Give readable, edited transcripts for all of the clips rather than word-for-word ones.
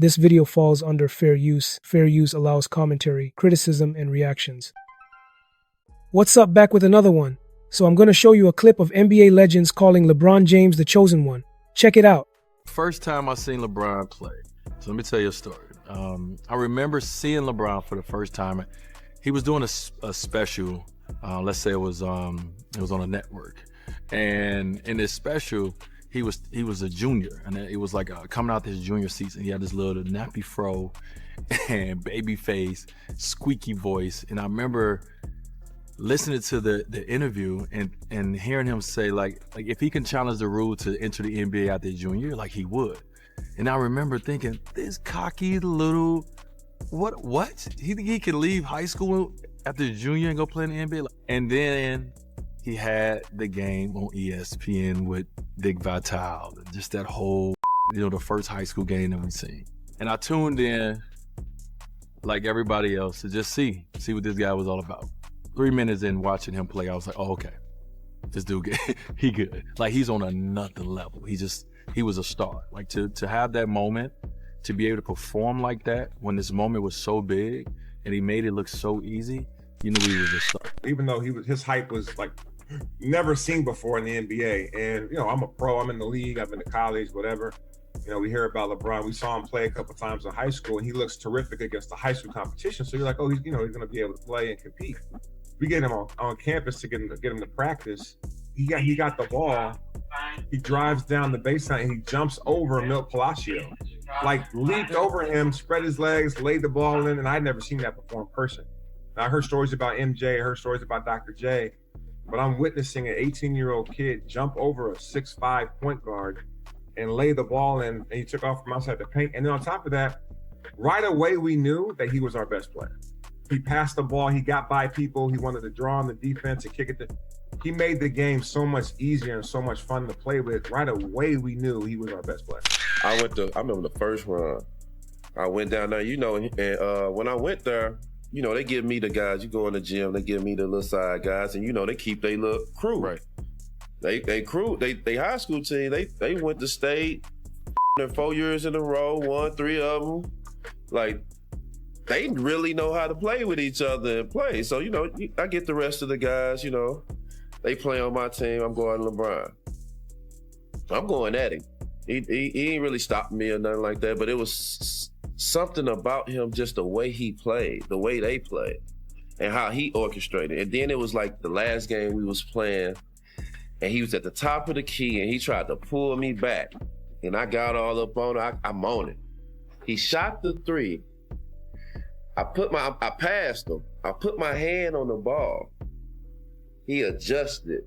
This video falls under fair use. Fair use allows commentary, criticism, and reactions. What's up, back with another one. So I'm going to show you a clip of NBA legends calling LeBron James the chosen one. Check it out. First time I seen LeBron play. So let me tell you a story. I remember seeing LeBron for the first time. He was doing a special. Let's say it was on a network, and in this special, he was a junior, and it was like coming out this junior season. He had this little nappy fro and baby face, squeaky voice, and I remember listening to the interview and hearing him say like if he can challenge the rule to enter the NBA after junior, like he would. And I remember thinking, this cocky little, what? He could leave high school after junior and go play in the NBA? And then he had the game on ESPN with Dick Vitale, just that whole, the first high school game that we seen. And I tuned in like everybody else to just see what this guy was all about. 3 minutes in watching him play, I was like, oh, okay, this dude, he good. Like he's on another level. He was a star. Like to have that moment, to be able to perform like that when this moment was so big and he made it look so easy, you knew he was a star. Even though his hype was like never seen before in the NBA. And I'm a pro, I'm in the league, I've been to college, whatever. We hear about LeBron. We saw him play a couple times in high school and he looks terrific against the high school competition. So you're like, oh, he's gonna be able to play and compete. We get him on campus to get him to practice. He got the ball. He drives down the baseline and he jumps over Milt Palacio. Like leaped over him, spread his legs, laid the ball in, and I'd never seen that before in person. Now, I heard stories about MJ, I heard stories about Dr. J, but I'm witnessing an 18-year-old kid jump over a 6'5" point guard and lay the ball in, and he took off from outside the paint. And then on top of that, right away we knew that he was our best player. He passed the ball, he got by people, he wanted to draw on the defense and kick it. He made the game so much easier and so much fun to play with. Right away, we knew he was our best player. I remember the first run. I went down there, and when I went there, they give me the guys, you go in the gym, they give me the little side guys, and they keep their little crew. Right. They high school team, they went to state 4 years in a row, won 3 of them. Like, they really know how to play with each other and play. So, I get the rest of the guys, they play on my team, I'm going LeBron. I'm going at him. He ain't really stopping me or nothing like that, but it was something about him, just the way he played, the way they played, and how he orchestrated. And then it was like the last game we was playing, and he was at the top of the key, and he tried to pull me back. And I got all up on it, I'm on it. He shot the 3. I passed him. I put my hand on the ball. He adjusted.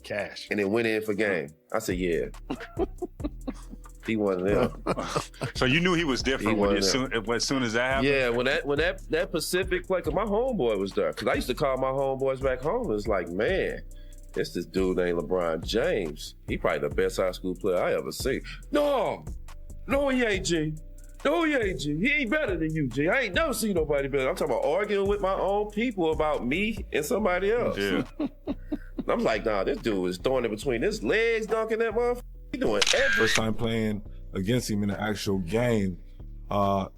Cash. And it went in for game. I said, yeah. He one of them. So you knew he was different as soon as that happened? Yeah, when that Pacific play, because my homeboy was there. Because I used to call my homeboys back home. It's like, man, this dude named LeBron James. He probably the best high school player I ever seen. No, he ain't, G. No, he ain't, G. He ain't better than you, G. I ain't never seen nobody better. I'm talking about arguing with my own people about me and somebody else. Yeah. I'm like, nah, this dude is throwing it between his legs, dunking that motherfucker. He doing everything. First time playing against him in the actual game,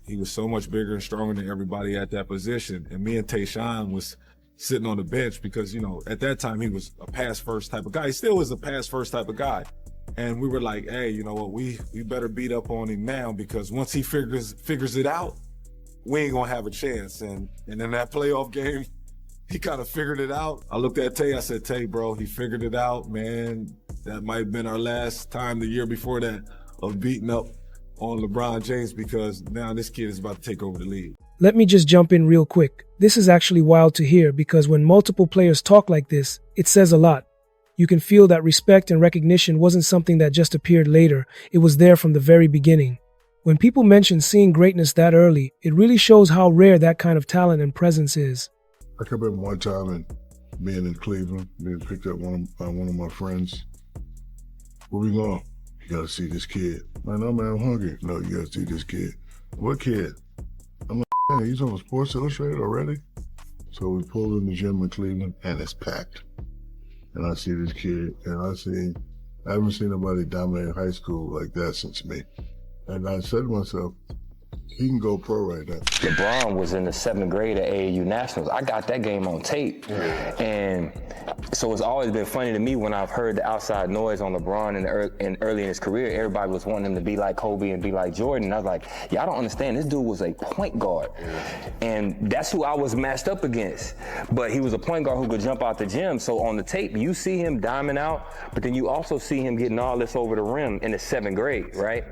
he was so much bigger and stronger than everybody at that position. And me and Tayshawn was sitting on the bench because, at that time he was a pass-first type of guy. He still is a pass-first type of guy. And we were like, hey, you know what, we better beat up on him now because once he figures it out, we ain't gonna have a chance. And in that playoff game, he kind of figured it out. I looked at Tay, I said, Tay, bro, he figured it out, man. That might have been our last time the year before that of beating up on LeBron James because now this kid is about to take over the league. Let me just jump in real quick. This is actually wild to hear because when multiple players talk like this, it says a lot. You can feel that respect and recognition wasn't something that just appeared later. It was there from the very beginning. When people mention seeing greatness that early, it really shows how rare that kind of talent and presence is. I come in one time and being in Cleveland, being picked up by one of my friends. Where we going? You gotta see this kid. Man, no, man, I'm hungry. No, you gotta see this kid. What kid? I'm like, man, he's on Sports Illustrated already? So we pull in the gym in Cleveland and it's packed. And I see this kid and I haven't seen nobody dominate high school like that since me. And I said to myself, he can go pro right now. LeBron was in the 7th grade at AAU Nationals. I got that game on tape. And so it's always been funny to me when I've heard the outside noise on LeBron early in his career. Everybody was wanting him to be like Kobe and be like Jordan. And I was like, yeah, I don't understand. This dude was a point guard. And that's who I was matched up against. But he was a point guard who could jump out the gym. So on the tape, you see him diamond out, but then you also see him getting all this over the rim in the 7th grade, right?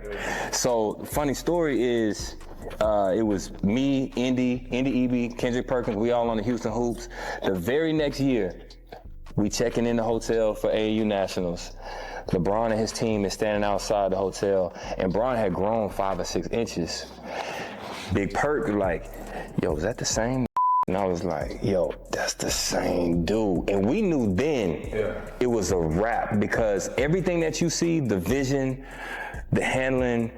So funny story is, it was me, Indy Eby, Kendrick Perkins, we all on the Houston Hoops. The very next year, we checking in the hotel for AAU Nationals. LeBron and his team is standing outside the hotel, and Bron had grown 5 or 6 inches. Big Perk was like, yo, is that the same? And I was like, yo, that's the same dude. And we knew then it was a wrap, because everything that you see, the vision, the handling,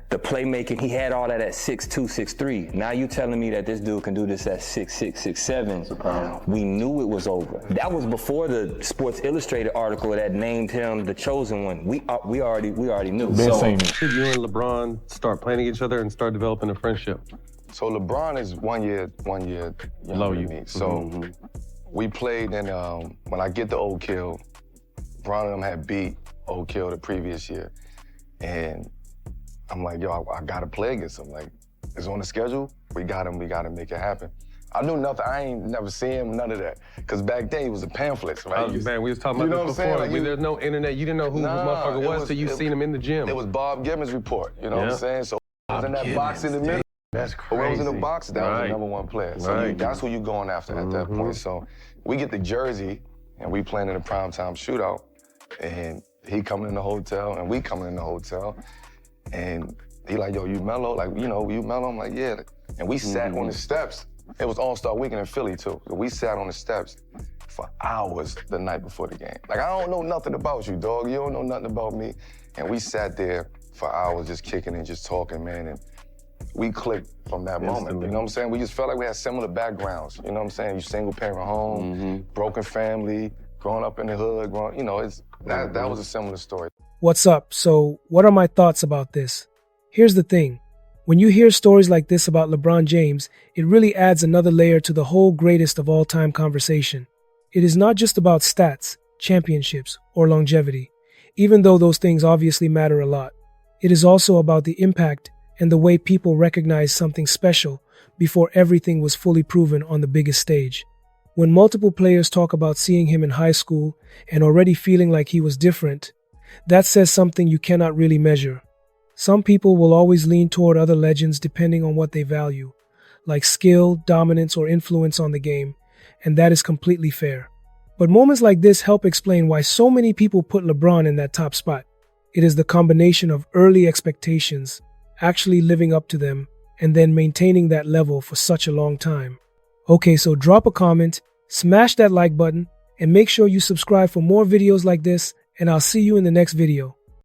the playmaking, he had all that at 6'2", 6'3". Now you telling me that this dude can do this at 6'6", 6'7". We knew it was over. That was before the Sports Illustrated article that named him the chosen one. We already knew. So, did you and LeBron start playing against each other and start developing a friendship? So LeBron is one year younger than me. So we played in, when I get to Oak Hill, Bron and them had beat Oak Hill the previous year. And I'm like, yo, I gotta play against him. Like, it's on the schedule. We gotta make it happen. I knew nothing. I ain't never seen him, none of that. Because back then, he was the pamphlets, right? Man, we was talking about this before. Like, there's no internet. You didn't know who the motherfucker was till you seen him in the gym. It was Bob Gibbons' report, you know what I'm saying? So I was in that box in the middle. That's crazy. Whoever was in the box, that was the #1 player. So that's who you going after at that point. So we get the jersey, and we playing in a primetime shootout, and he coming in the hotel, and we coming in the hotel, and he like, yo, you mellow? Like, you know, you mellow? I'm like, yeah. And we sat on the steps. It was All-Star Weekend in Philly, too. So we sat on the steps for hours the night before the game. Like, I don't know nothing about you, dog. You don't know nothing about me. And we sat there for hours just kicking and just talking, man. And we clicked from that moment, you know what I'm saying? We just felt like we had similar backgrounds, you know what I'm saying? You single parent home, broken family, growing up in the hood, you know, that was a similar story. What's up? So, what are my thoughts about this? Here's the thing. When you hear stories like this about LeBron James, it really adds another layer to the whole greatest of all time conversation. It is not just about stats, championships, or longevity, even though those things obviously matter a lot. It is also about the impact and the way people recognize something special before everything was fully proven on the biggest stage. When multiple players talk about seeing him in high school and already feeling like he was different, that says something you cannot really measure. Some people will always lean toward other legends depending on what they value, like skill, dominance, or influence on the game, and that is completely fair. But moments like this help explain why so many people put LeBron in that top spot. It is the combination of early expectations, actually living up to them, and then maintaining that level for such a long time. Okay, so drop a comment, smash that like button, and make sure you subscribe for more videos like this, and I'll see you in the next video.